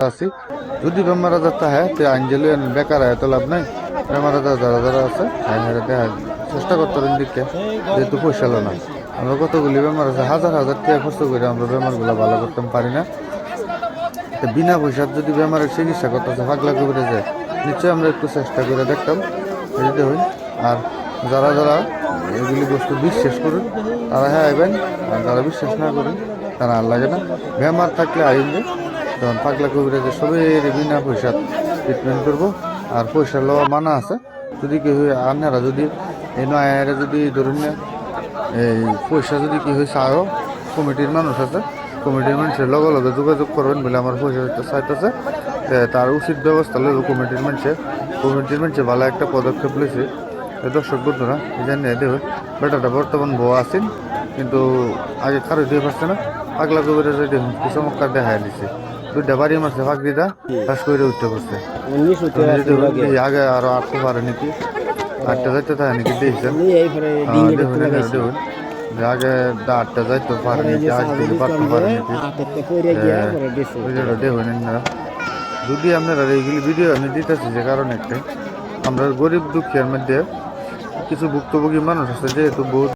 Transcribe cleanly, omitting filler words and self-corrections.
আছি যদি বেমার আজার থাকে তো আঞ্জলি বেকার হয় তো লাভ নাই। বেমার আজার যারা যারা আছে দেখা চেষ্টা করতে পারেন দিকে যেহেতু পয়সা না আমরা কতগুলি বেমার আছে হাজার হাজার টাকা খরচ করে আমরা বেমারগুলো ভালো করতে পারি না। তো বিনা পয়সার যদি বেমারের চিকিৎসা করতেছে পাগলা করে যায় নিশ্চয়ই আমরা একটু চেষ্টা করে দেখতাম যদি হই। আর যারা যারা এগুলি বস্তু বিশ্বাস করুন তারা হ্যাঁ আইবেন, আর যারা বিশ্বাস না করেন তারা আর লাগে না। বেমার থাকলে আইন তখন পাগলা কবিরাজে সবের বিনা পয়সা ট্রিটমেন্ট করবো। আর পয়সা লওয়া মানা আছে যদি কেউ আপনারা যদি এই নয়ারা যদি ধরুন না এই পয়সা যদি কি হয়েছে আরও কমিটির মানুষ আছে, কমিটির মানুষের লগে লগে যোগাযোগ করবেন বলে আমার পয়সা চাইতেছে তার উচিত ব্যবস্থা লইব কমিটির মানুষে ভালো একটা পদক্ষেপ লইছে। দর্শক বন্ধুরা এই জানি দেখুন বেটাটা বর্তমান বউ আছেন কিন্তু আগে কারো দিয়ে পারছে না। পাগলা কবিরাজে দেখুন কি চমৎকার দেখা দিচ্ছে, দুইটা বাড়ি মারছে ফাঁকরিটা ফাঁস করে উঠতে পারছে। আগে আরো আটতে পারে নাকি আটটা যাইতে থাকে নাকি দেখছেন দেখুন দেখুন আগে আটটা যাইতে পারে নাকি আজ থেকে পারতে পারে নাকি দেখুন আপনারা। যদি আপনারা এইগুলি ভিডিও আমি দিতেছি যে কারণ একটাই আমরা গরিব দুঃখের মধ্যে কিছু ভুক্তভোগী মানুষ আছে যেহেতু বহুত